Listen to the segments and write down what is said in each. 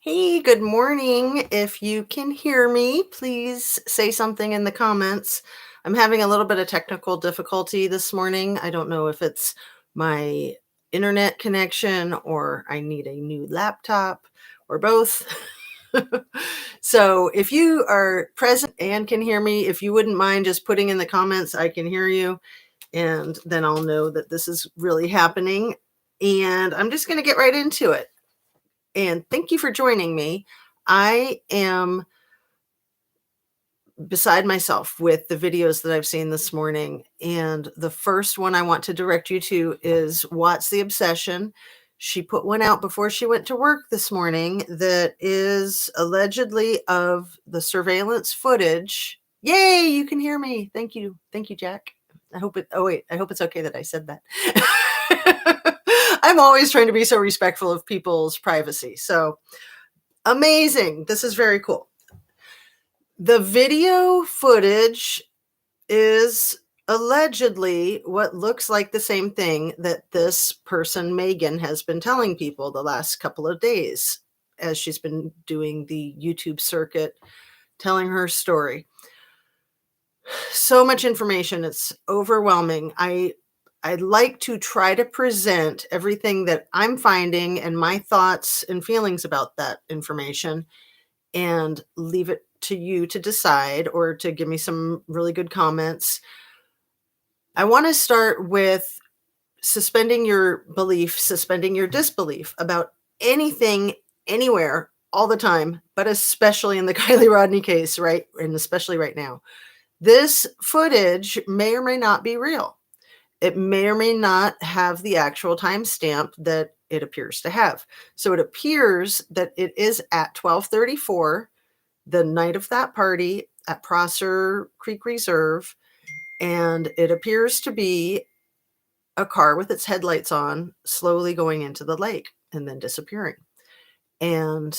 Hey, good morning. If you can hear me, please say something in the comments. I'm having a little bit of technical difficulty this morning. I don't know if it's my internet connection or I need a new laptop or both. So if you are present and can hear me, if you wouldn't mind just putting in the comments, I can hear you, and then I'll know that this is really happening. And I'm just going to get right into it. And thank you for joining me. I am beside myself with the videos that I've seen this morning. And the first one I want to direct you to is What's the Obsession? She put one out before she went to work this morning that is allegedly of the surveillance footage. Yay, you can hear me. Thank you. Thank you, Jack. I hope it's okay that I said that. I'm always trying to be so respectful of people's privacy. So amazing. This is very cool. The video footage is allegedly what looks like the same thing that this person, Meghan, has been telling people the last couple of days as she's been doing the YouTube circuit, telling her story. So much information. It's overwhelming. I'd like to try to present everything that I'm finding and my thoughts and feelings about that information and leave it to you to decide or to give me some really good comments. I want to start with suspending your belief, suspending your disbelief about anything, anywhere, all the time, but especially in the Kylie Rodney case, right? And especially right now. This footage may or may not be real. It may or may not have the actual timestamp that it appears to have. So it appears that it is at 12:34 the night of that party at Prosser Creek Reserve, and it appears to be a car with its headlights on, slowly going into the lake and then disappearing. And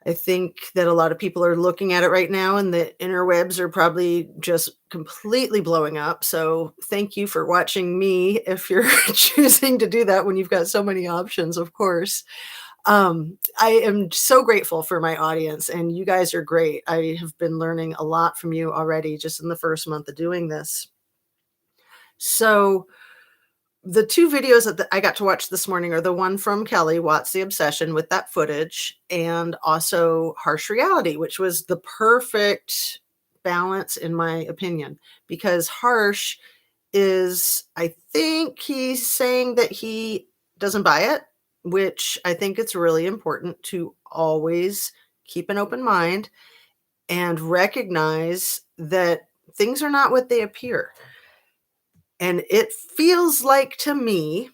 I think that a lot of people are looking at it right now, and the interwebs are probably just completely blowing up. So thank you for watching me if you're choosing to do that when you've got so many options, of course. I am so grateful for my audience, and you guys are great. I have been learning a lot from you already just in the first month of doing this. So the two videos that I got to watch this morning are the one from Kelly, What's the Obsession, with that footage, and also Harsh Reality, which was the perfect balance, in my opinion, because Harsh is, I think he's saying that he doesn't buy it, which I think it's really important to always keep an open mind and recognize that things are not what they appear. And it feels like to me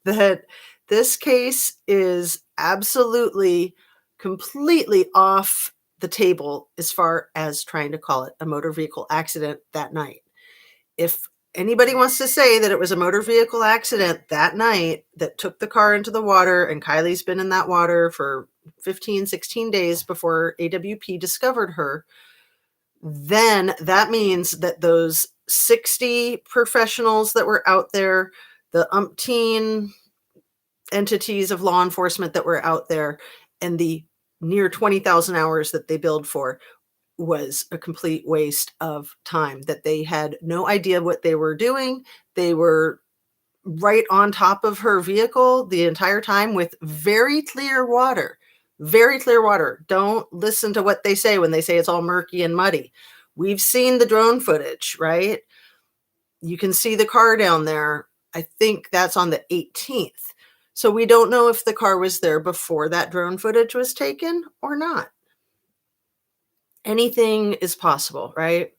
that this case is absolutely, completely off the table as far as trying to call it a motor vehicle accident that night. If anybody wants to say that it was a motor vehicle accident that night that took the car into the water, and Kylie's been in that water for 15, 16 days before AWP discovered her, then that means that those 60 professionals that were out there, the umpteen entities of law enforcement that were out there, and the near 20,000 hours that they billed for was a complete waste of time, that they had no idea what they were doing. They were right on top of her vehicle the entire time with very clear water. Very clear water. Don't listen to what they say when they say it's all murky and muddy. We've seen the drone footage, right? You can see the car down there. I think that's on the 18th. So we don't know if the car was there before that drone footage was taken or not. Anything is possible, right?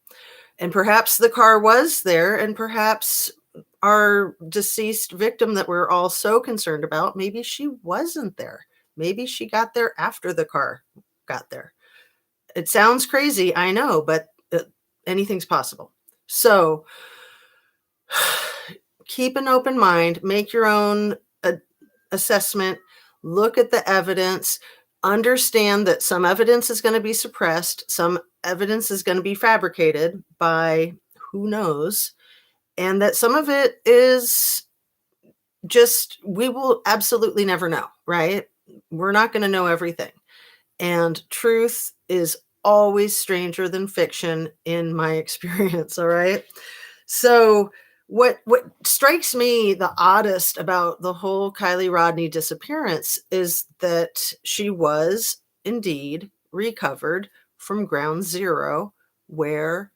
And perhaps the car was there, and perhaps our deceased victim that we're all so concerned about, maybe she wasn't there. Maybe she got there after the car got there. It sounds crazy, I know, but anything's possible. So keep an open mind, make your own assessment, look at the evidence, understand that some evidence is going to be suppressed, some evidence is going to be fabricated by who knows, and that some of it is just, we will absolutely never know, right? we're not going to know everything. And truth is always stranger than fiction in my experience, all right? So what strikes me the oddest about the whole Kylie Rodney disappearance is that she was indeed recovered from ground zero where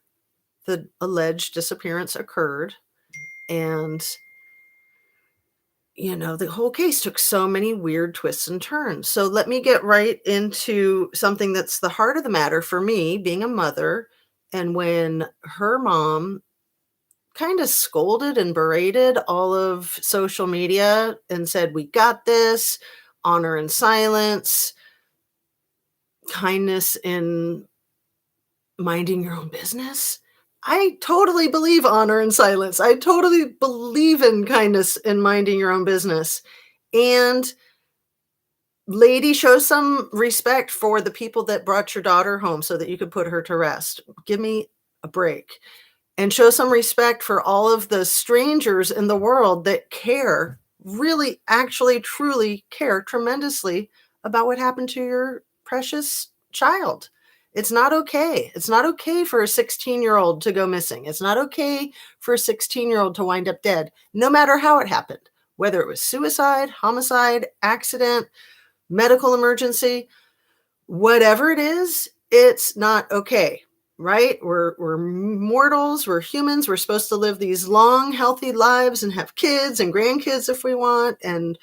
the alleged disappearance occurred. And the whole case took so many weird twists and turns. So let me get right into something that's the heart of the matter for me, being a mother. And when her mom kind of scolded and berated all of social media and said, "We got this, honor and silence, kindness in minding your own business." I totally believe honor and silence. I totally believe in kindness in minding your own business. And lady, show some respect for the people that brought your daughter home so that you could put her to rest. Give me a break. And show some respect for all of the strangers in the world that care, really, actually, truly care tremendously about what happened to your precious child. It's not okay. It's not okay for a 16-year-old to go missing. It's not okay for a 16-year-old to wind up dead, no matter how it happened, whether it was suicide, homicide, accident, medical emergency, whatever it is, it's not okay, right? We're mortals, we're humans, we're supposed to live these long, healthy lives and have kids and grandkids if we want, and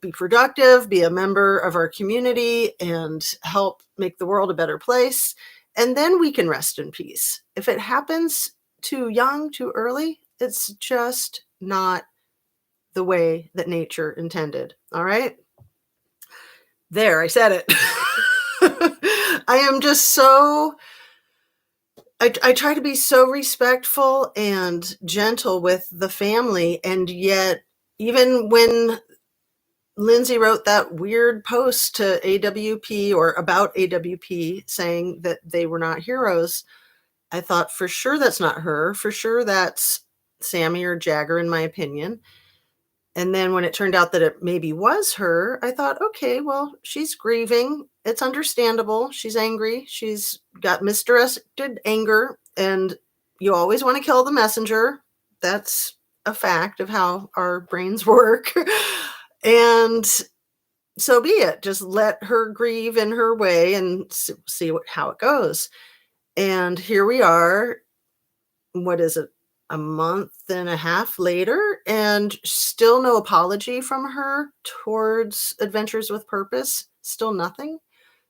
be productive, be a member of our community, and help make the world a better place. And then we can rest in peace. If it happens too young, too early, it's just not the way that nature intended. All right? There, I said it. I am just so I try to be so respectful and gentle with the family, and yet even when Lindsay wrote that weird post to AWP or about AWP saying that they were not heroes, I thought for sure that's not her. For sure that's Sammy or Jagger, in my opinion. And then when it turned out that it maybe was her, I thought, okay, well, she's grieving. It's understandable. She's angry. She's got misdirected anger. And you always want to kill the messenger. That's a fact of how our brains work. And so be it. Just let her grieve in her way and see how it goes. And here we are. What is it? A month and a half later, and still no apology from her towards Adventures with Purpose. Still nothing.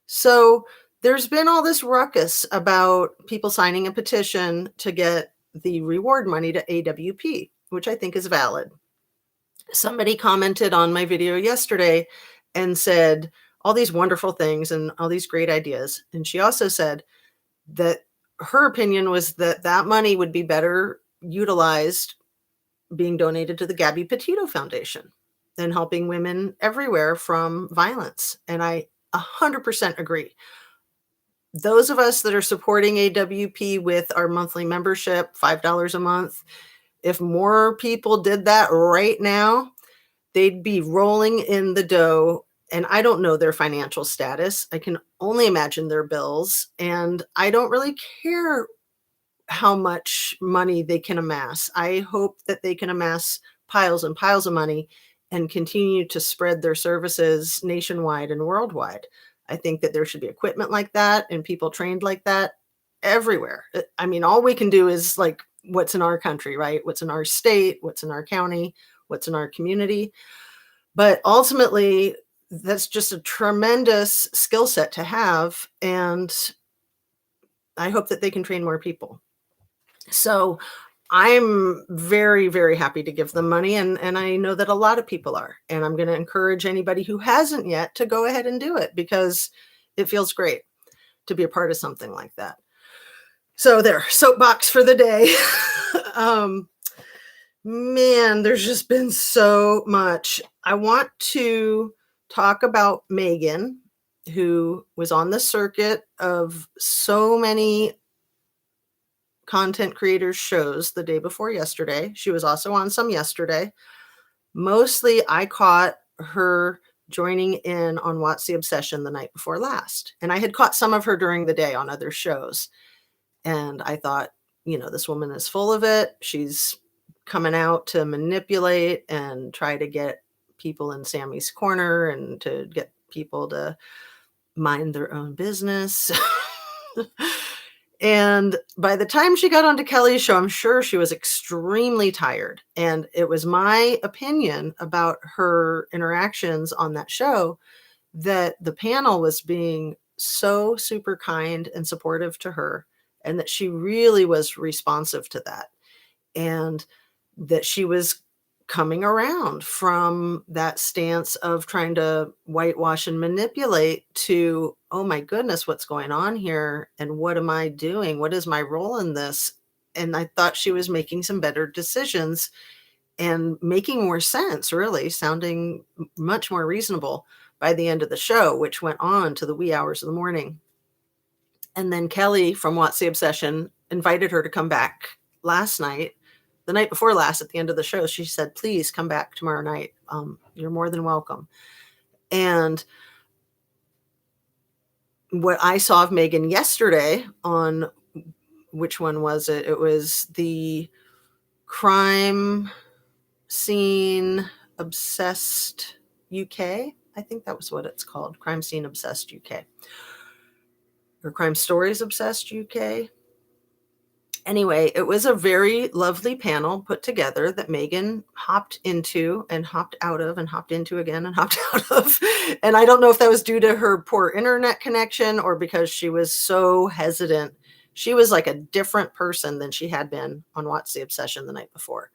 So there's been all this ruckus about people signing a petition to get the reward money to AWP, which I think is valid. Somebody commented on my video yesterday and said all these wonderful things and all these great ideas. And she also said that her opinion was that that money would be better utilized being donated to the Gabby Petito Foundation and helping women everywhere from violence. And I 100% agree. Those of us that are supporting AWP with our monthly membership, $5 a month, if more people did that right now, they'd be rolling in the dough. And I don't know their financial status. I can only imagine their bills. And I don't really care how much money they can amass. I hope that they can amass piles and piles of money and continue to spread their services nationwide and worldwide. I think that there should be equipment like that and people trained like that everywhere. I mean, all we can do is like what's in our country, right? What's in our state, what's in our county, what's in our community. But ultimately, that's just a tremendous skill set to have. And I hope that they can train more people. So I'm very, very happy to give them money. And I know that a lot of people are. And I'm going to encourage anybody who hasn't yet to go ahead and do it because it feels great to be a part of something like that. So there, soapbox for the day. Man, there's just been so much. I want to talk about Meghan, who was on the circuit of so many content creators shows the day before yesterday. She was also on some yesterday. Mostly I caught her joining in on What's the Obsession the night before last. And I had caught some of her during the day on other shows. And I thought, this woman is full of it. She's coming out to manipulate and try to get people in Sammy's corner and to get people to mind their own business. And by the time she got onto Kelly's show, I'm sure she was extremely tired. And it was my opinion about her interactions on that show that the panel was being so super kind and supportive to her, and that she really was responsive to that, and that she was coming around from that stance of trying to whitewash and manipulate to, oh my goodness, what's going on here? And what am I doing? What is my role in this? And I thought she was making some better decisions and making more sense, really, sounding much more reasonable by the end of the show, which went on to the wee hours of the morning. And then Kelly from What's the Obsession invited her to come back last night, the night before last, at the end of the show. She said, please come back tomorrow night. You're more than welcome. And what I saw of Meghan yesterday on, which one was it? It was the Crime Scene Obsessed UK. I think that was what it's called. Crime Scene Obsessed UK. Or Crime Stories Obsessed UK. Anyway, it was a very lovely panel put together that Meghan hopped into and hopped out of and hopped into again and hopped out of. And I don't know if that was due to her poor internet connection or because she was so hesitant. She was like a different person than she had been on What's the Obsession the night before.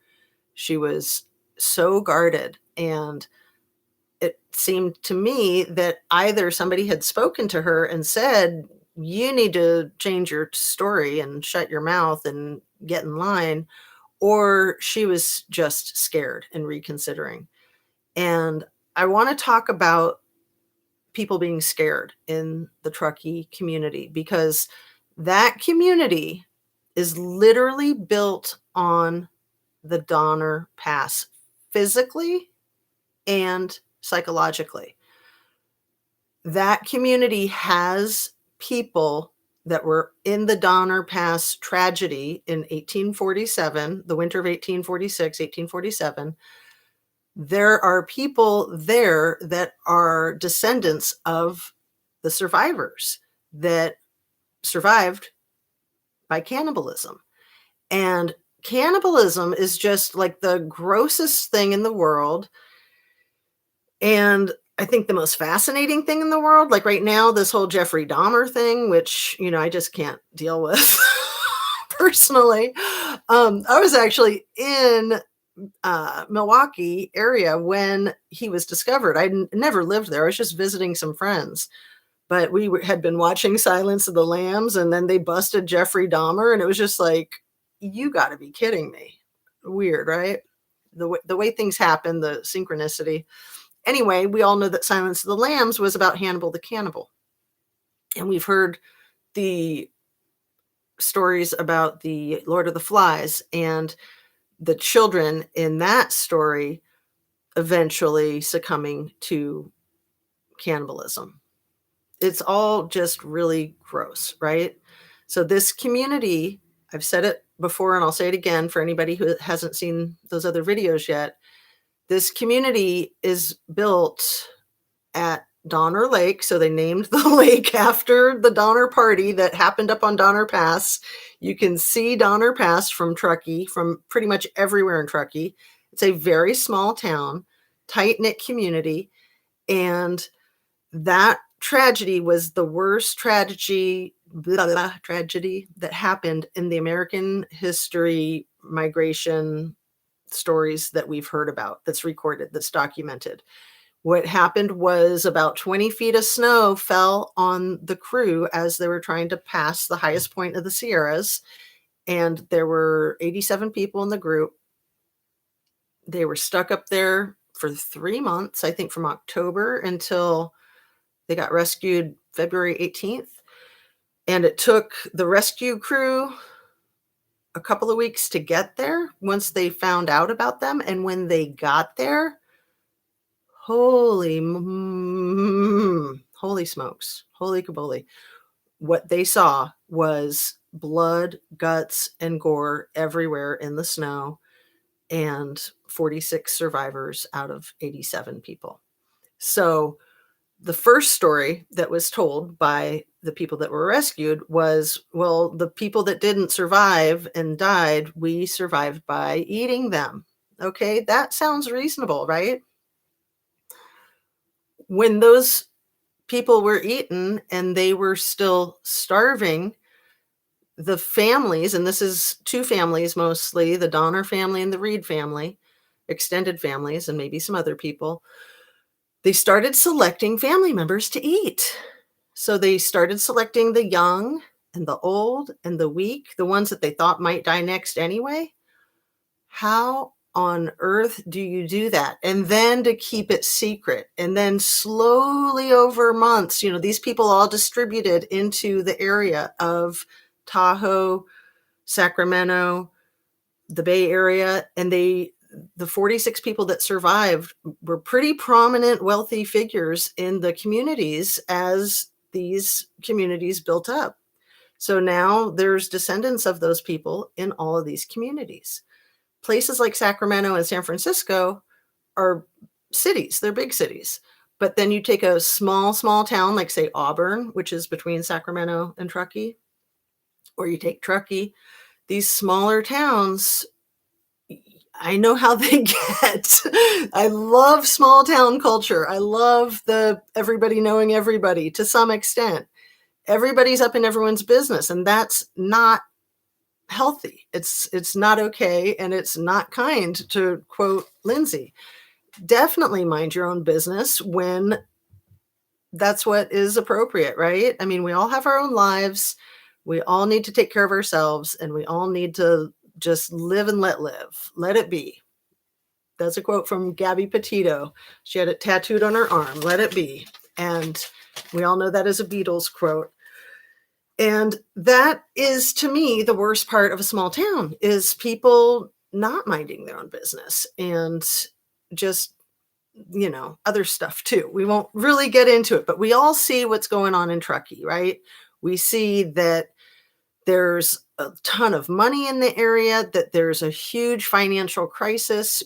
She was so guarded, and it seemed to me that either somebody had spoken to her and said, you need to change your story and shut your mouth and get in line, or she was just scared and reconsidering. And I want to talk about people being scared in the Truckee community, because that community is literally built on the Donner Pass, physically and psychologically. That community has people that were in the Donner Pass tragedy in 1847, the winter of 1846, 1847. There are people there that are descendants of the survivors that survived by cannibalism. And cannibalism is just like the grossest thing in the world. And I think the most fascinating thing in the world, like right now, this whole Jeffrey Dahmer thing, which, I just can't deal with personally. I was actually in Milwaukee area when he was discovered. I never lived there. I was just visiting some friends. But we had been watching Silence of the Lambs, and then they busted Jeffrey Dahmer, and it was just like, you got to be kidding me. Weird, right? The way things happen, the synchronicity. Anyway, we all know that Silence of the Lambs was about Hannibal the Cannibal. And we've heard the stories about the Lord of the Flies, and the children in that story eventually succumbing to cannibalism. It's all just really gross, right? So this community, I've said it before and I'll say it again for anybody who hasn't seen those other videos yet. This community is built at Donner Lake. So they named the lake after the Donner Party that happened up on Donner Pass. You can see Donner Pass from Truckee, from pretty much everywhere in Truckee. It's a very small town, tight-knit community. And that tragedy was the worst tragedy that happened in the American history migration stories that we've heard about, that's recorded, that's documented. What happened was about 20 feet of snow fell on the crew as they were trying to pass the highest point of the Sierras. And there were 87 people in the group. They were stuck up there for 3 months, I think from October until they got rescued February 18th. And it took the rescue crew a couple of weeks to get there once they found out about them. And when they got there, Holy holy smokes. Holy kaboli. What they saw was blood, guts, and gore everywhere in the snow, and 46 survivors out of 87 people. So the first story that was told by the people that were rescued was, well, the people that didn't survive and died, we survived by eating them. Okay, that sounds reasonable, right? When those people were eaten and they were still starving, the families, and this is two families mostly, the Donner family and the Reed family, extended families, and maybe some other people, they started selecting family members to eat. So they started selecting the young and the old and the weak, the ones that they thought might die next anyway. How on earth do you do that? And then to keep it secret, and then slowly over months, these people all distributed into the area of Tahoe, Sacramento, the Bay Area, and the 46 people that survived were pretty prominent, wealthy figures in the communities as these communities built up. So now there's descendants of those people in all of these communities. Places like Sacramento and San Francisco are cities, they're big cities. But then you take a small town like, say, Auburn, which is between Sacramento and Truckee, or you take Truckee, these smaller towns, I know how they get. I love small town culture. I love the everybody knowing everybody to some extent. Everybody's up in everyone's business, and that's not healthy. It's not okay, and it's not kind, to quote Lindsay. Definitely mind your own business when that's what is appropriate, right? I mean, we all have our own lives. We all need to take care of ourselves, and we all need to just live and let live. Let it be. That's a quote from Gabby Petito. She had it tattooed on her arm. Let it be. And we all know that is a Beatles quote. And that is, to me, the worst part of a small town, is people not minding their own business and just, other stuff too. We won't really get into it, but we all see what's going on in Truckee, right? We see that there's a ton of money in the area, that there's a huge financial crisis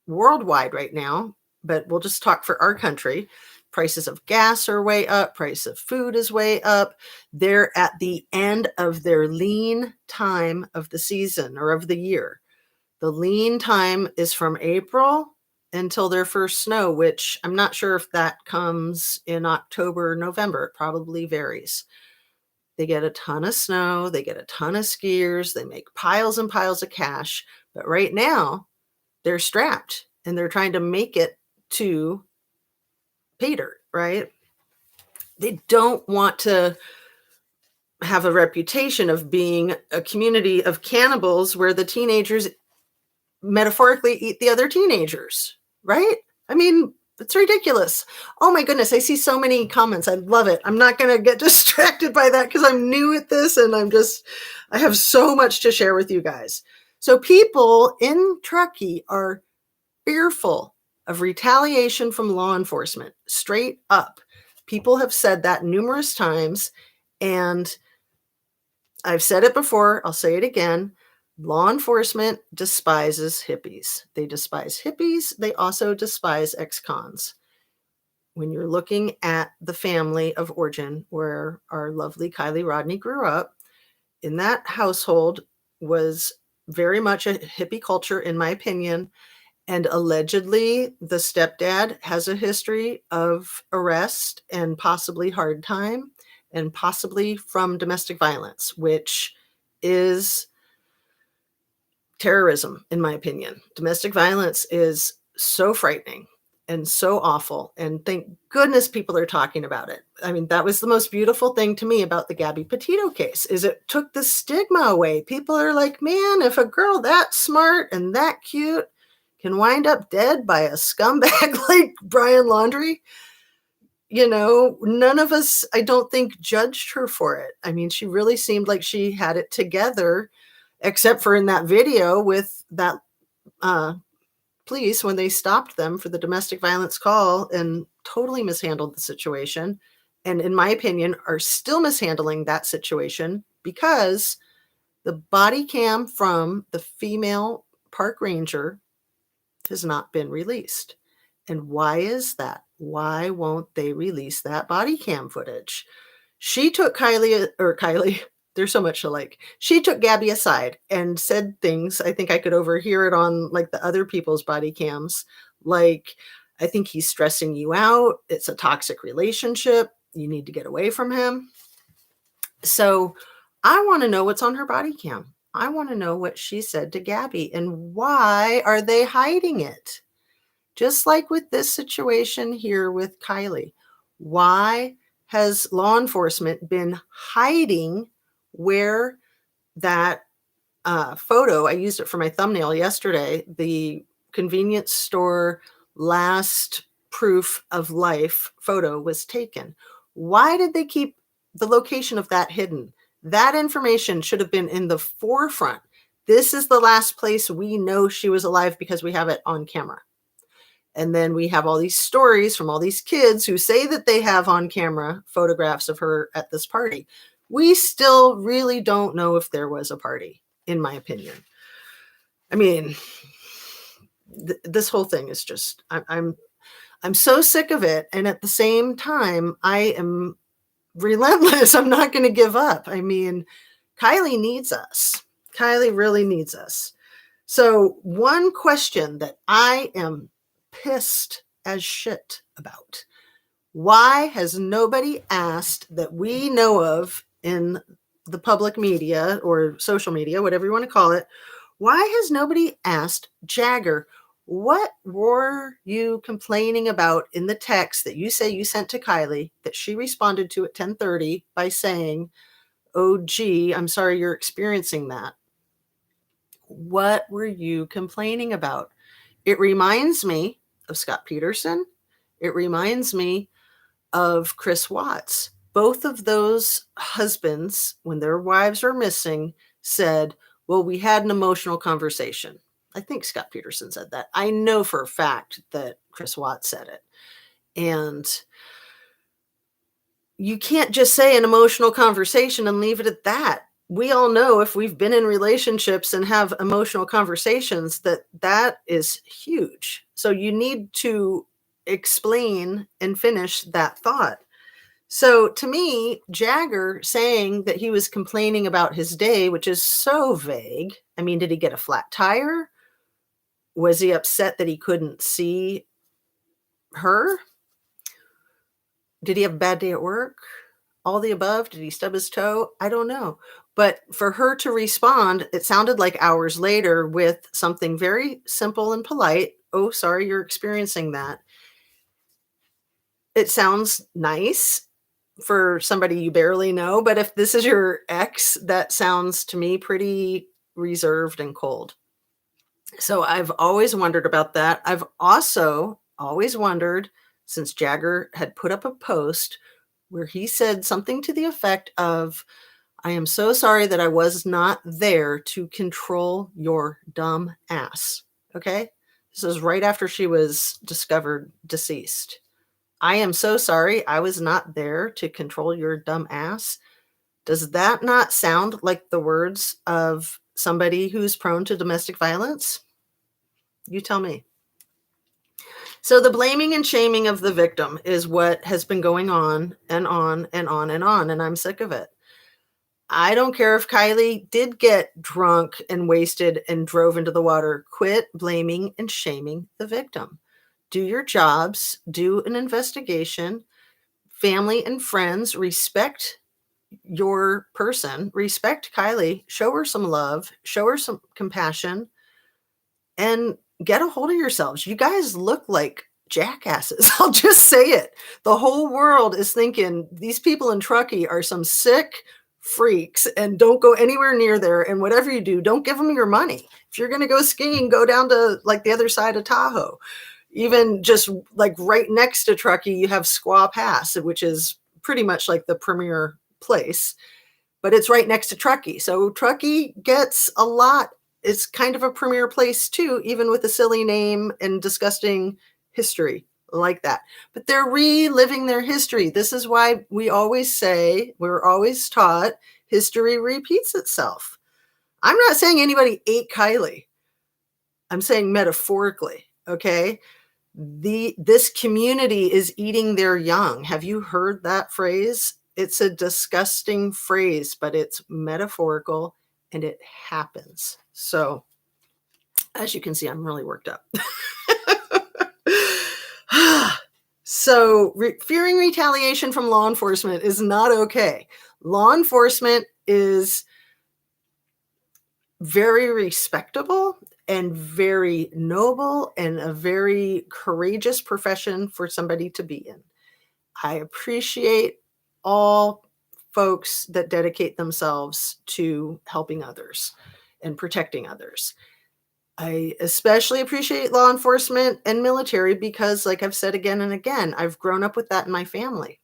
worldwide right now, but we'll just talk for our country. Prices of gas are way up. Price of food is way up. They're at the end of their lean time of the season or of the year. The lean time is from April until their first snow, which I'm not sure if that comes in October or November. It probably varies. They get a ton of snow. They get a ton of skiers. They make piles and piles of cash. But right now, they're strapped and they're trying to make it to pay dirt, right? They don't want to have a reputation of being a community of cannibals where the teenagers metaphorically eat the other teenagers, right? I mean, it's ridiculous. Oh my goodness, I see so many comments. I love it. I'm not going to get distracted by that because I'm new at this and I have so much to share with you guys. So people in Truckee are fearful of retaliation from law enforcement, straight up. People have said that numerous times, and I've said it before, I'll say it again. Law enforcement despises hippies. They despise hippies. They also despise ex-cons. When you're looking at the family of origin where our lovely Kylie Rodney grew up, in that household was very much a hippie culture, in my opinion. And allegedly, the stepdad has a history of arrest and possibly hard time and possibly from domestic violence, which is terrorism, in my opinion. Domestic violence is so frightening and so awful. And thank goodness people are talking about it. I mean, that was the most beautiful thing to me about the Gabby Petito case, is it took the stigma away. People are like, man, if a girl that smart and that cute can wind up dead by a scumbag like Brian Laundrie, none of us, I don't think, judged her for it. I mean, she really seemed like she had it together, except for in that video with that police when they stopped them for the domestic violence call and totally mishandled the situation. And in my opinion, are still mishandling that situation because the body cam from the female park ranger has not been released. And why is that? Why won't they release that body cam footage? She took Kylie, there's so much alike. She took Gabby aside and said things. I think I could overhear it on like the other people's body cams. Like, I think he's stressing you out. It's a toxic relationship. You need to get away from him. So I want to know what's on her body cam. I want to know what she said to Gabby and why are they hiding it? Just like with this situation here with Kylie. Why has law enforcement been hiding where that photo, I used it for my thumbnail yesterday, the convenience store last proof of life photo was taken? Why did they keep the location of that hidden? That information should have been in the forefront. This is the last place we know she was alive because we have it on camera. And then we have all these stories from all these kids who say that they have on camera photographs of her at this party. We still really don't know if there was a party, in my opinion. I mean, this whole thing is just, I'm so sick of it. And at the same time, I am relentless. I'm not going to give up. I mean, Kylie needs us. Kylie really needs us. So one question that I am pissed as shit about. Why has nobody asked that we know of in the public media or social media, whatever you want to call it? Why has nobody asked Jagger, what were you complaining about in the text that you say you sent to Kylie that she responded to at 10:30 by saying, oh, gee, I'm sorry you're experiencing that? What were you complaining about? It reminds me of Scott Peterson. It reminds me of Chris Watts. Both of those husbands, when their wives were missing, said, well, we had an emotional conversation. I think Scott Peterson said that. I know for a fact that Chris Watts said it. And you can't just say an emotional conversation and leave it at that. We all know if we've been in relationships and have emotional conversations that is huge. So you need to explain and finish that thought. So to me, Jagger saying that he was complaining about his day, which is so vague. I mean, did he get a flat tire? Was he upset that he couldn't see her? Did he have a bad day at work? All the above? Did he stub his toe? I don't know. But for her to respond, it sounded like hours later with something very simple and polite. Oh, sorry, you're experiencing that. It sounds nice for somebody you barely know, but if this is your ex, that sounds to me pretty reserved and cold. So I've always wondered about that. I've also always wondered, since Jagger had put up a post where he said something to the effect of, I am so sorry that I was not there to control your dumb ass. Okay? This is right after she was discovered deceased. I am so sorry I was not there to control your dumb ass. Does that not sound like the words of somebody who's prone to domestic violence? You tell me. So the blaming and shaming of the victim is what has been going on and on and on and on, and I'm sick of it. I don't care if Kylie did get drunk and wasted and drove into the water. Quit blaming and shaming the victim. Do your jobs, do an investigation. Family and friends, respect your person, respect Kylie, show her some love, show her some compassion, and get a hold of yourselves. You guys look like jackasses. I'll just say it. The whole world is thinking these people in Truckee are some sick freaks and don't go anywhere near there. And whatever you do, don't give them your money. If you're going to go skiing, go down to like the other side of Tahoe. Even just like right next to Truckee, you have Squaw Pass, which is pretty much like the premier place, but it's right next to Truckee. So Truckee gets a lot it's kind of a premier place too, even with a silly name and disgusting history like that. But they're reliving their history. This is why we always say, we're always taught, history repeats itself. I'm not saying anybody ate Kylie. I'm saying metaphorically, okay? This community is eating their young. Have you heard that phrase? It's a disgusting phrase, but it's metaphorical and it happens. So, as you can see, I'm really worked up. So, fearing retaliation from law enforcement is not okay. Law enforcement is very respectable and very noble and a very courageous profession for somebody to be in. I appreciate all folks that dedicate themselves to helping others and protecting others. I especially appreciate law enforcement and military because, like I've said again and again, I've grown up with that in my family.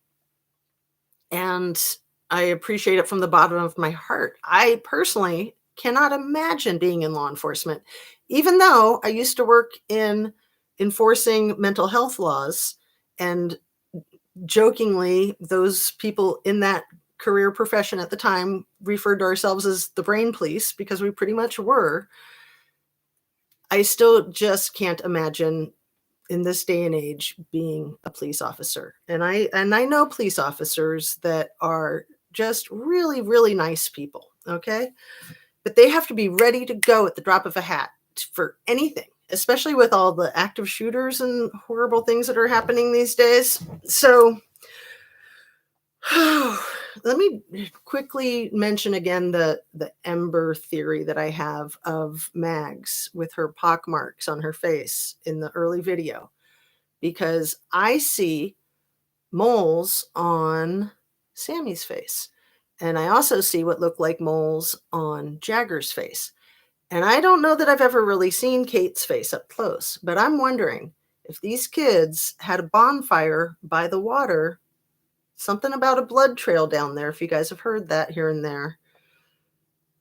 And I appreciate it from the bottom of my heart. I personally cannot imagine being in law enforcement, even though I used to work in enforcing mental health laws. And jokingly, those people in that career profession at the time referred to ourselves as the brain police because we pretty much were. I still just can't imagine in this day and age being a police officer. And I know police officers that are just really, really nice people, okay? But they have to be ready to go at the drop of a hat for anything, especially with all the active shooters and horrible things that are happening these days. So let me quickly mention again the ember theory that I have of Mags with her pock marks on her face in the early video, because I see moles on Sammy's face. And I also see what look like moles on Jagger's face. And I don't know that I've ever really seen Kate's face up close, but I'm wondering if these kids had a bonfire by the water, something about a blood trail down there, if you guys have heard that here and there.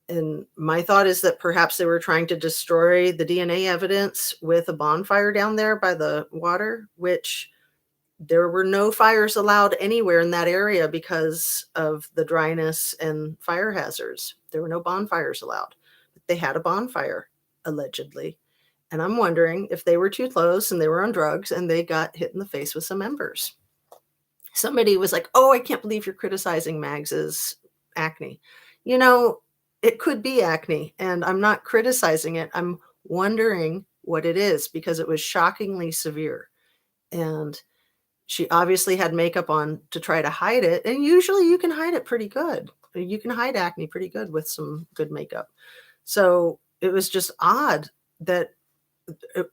And my thought is that perhaps they were trying to destroy the DNA evidence with a bonfire down there by the water, which there were no fires allowed anywhere in that area because of the dryness and fire hazards. There were no bonfires allowed. But they had a bonfire, allegedly. And I'm wondering if they were too close and they were on drugs and they got hit in the face with some embers. Somebody was like, "Oh, I can't believe you're criticizing Mags's acne." You know, it could be acne, and I'm not criticizing it. I'm wondering what it is because it was shockingly severe. And she obviously had makeup on to try to hide it, and usually you can hide it pretty good. You can hide acne pretty good with some good makeup. So it was just odd that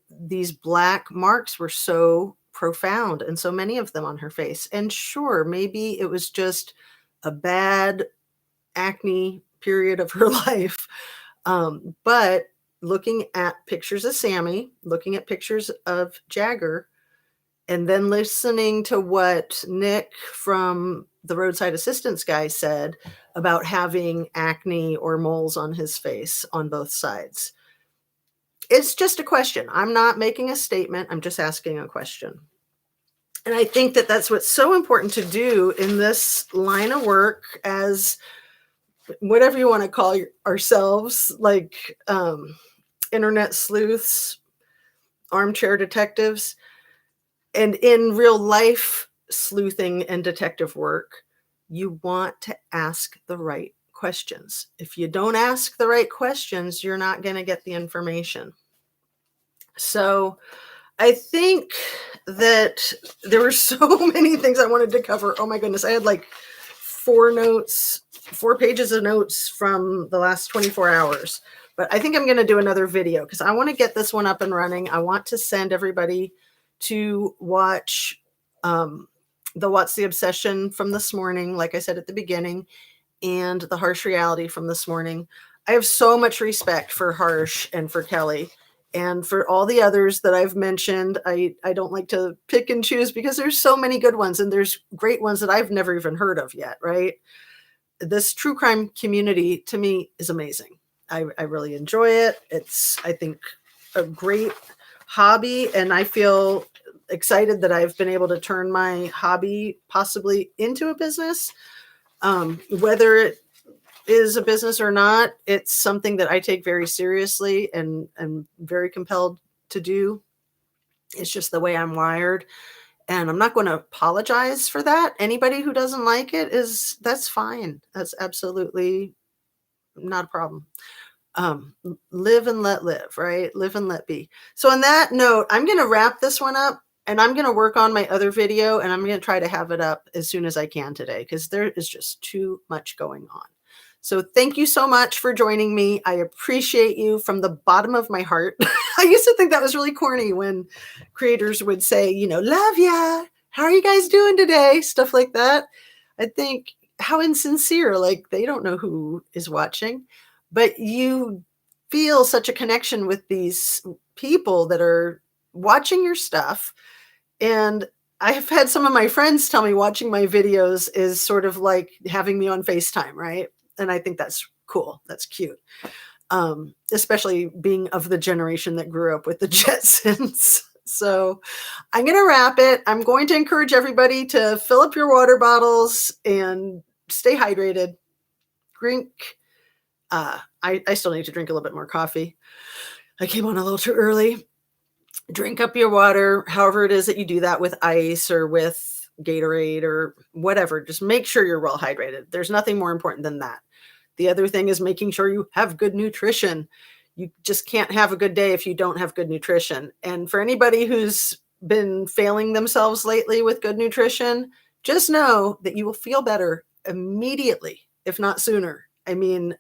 these black marks were so profound and so many of them on her face. And sure, maybe it was just a bad acne period of her life. But looking at pictures of Sammy, looking at pictures of Jagger, and then listening to what Nick from the roadside assistance guy said about having acne or moles on his face on both sides. It's just a question. I'm not making a statement. I'm just asking a question. And I think that that's what's so important to do in this line of work as whatever you want to call ourselves, like internet sleuths, armchair detectives. And in real life sleuthing and detective work, you want to ask the right questions. If you don't ask the right questions, you're not going to get the information. So I think that there were so many things I wanted to cover. Oh my goodness. I had like 4 pages of notes from the last 24 hours. But I think I'm going to do another video because I want to get this one up and running. I want to send everybody to watch the What's the Obsession from this morning, like I said at the beginning, and the Harsh Reality from this morning. I have so much respect for Harsh and for Kelly and for all the others that I've mentioned. I don't like to pick and choose because there's so many good ones and there's great ones that I've never even heard of yet, right? This true crime community to me is amazing. I really enjoy it. It's, I think, a great hobby, and I feel excited that I've been able to turn my hobby possibly into a business. Whether it is a business or not, it's something that I take very seriously and very compelled to do. It's just the way I'm wired, and I'm not going to apologize for that. Anybody who doesn't like it is, that's fine. That's absolutely not a problem. Live and let live, right? Live and let be. So on that note, I'm going to wrap this one up, and I'm going to work on my other video, and I'm going to try to have it up as soon as I can today, because there is just too much going on. So thank you so much for joining me. I appreciate you from the bottom of my heart. I used to think that was really corny when creators would say, you know, love ya. How are you guys doing today? Stuff like that. I think how insincere, like they don't know who is watching, but you feel such a connection with these people that are watching your stuff. And I've had some of my friends tell me watching my videos is sort of like having me on FaceTime, right? And I think that's cool. That's cute. Especially being of the generation that grew up with the Jetsons. So I'm going to wrap it. I'm going to encourage everybody to fill up your water bottles and stay hydrated. Drink. I still need to drink a little bit more coffee. I came on a little too early. Drink up your water, however it is that you do that, with ice or with Gatorade or whatever. Just make sure you're well hydrated. There's nothing more important than that. The other thing is making sure you have good nutrition. You just can't have a good day if you don't have good nutrition. And for anybody who's been failing themselves lately with good nutrition, just know that you will feel better immediately, if not sooner. I mean,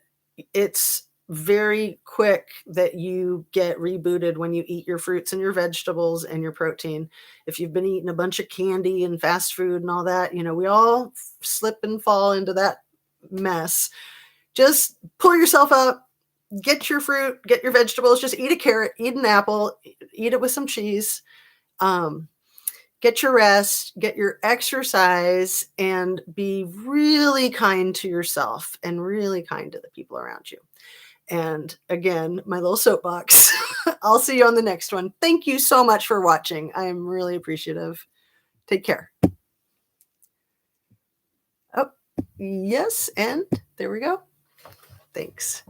it's very quick that you get rebooted when you eat your fruits and your vegetables and your protein. If you've been eating a bunch of candy and fast food and all that, you know, we all slip and fall into that mess. Just pull yourself up, get your fruit, get your vegetables, just eat a carrot, eat an apple, eat it with some cheese. Get your rest, get your exercise, and be really kind to yourself and really kind to the people around you. And again, my little soapbox. I'll see you on the next one. Thank you so much for watching. I'm really appreciative. Take care. Oh, yes. And there we go. Thanks.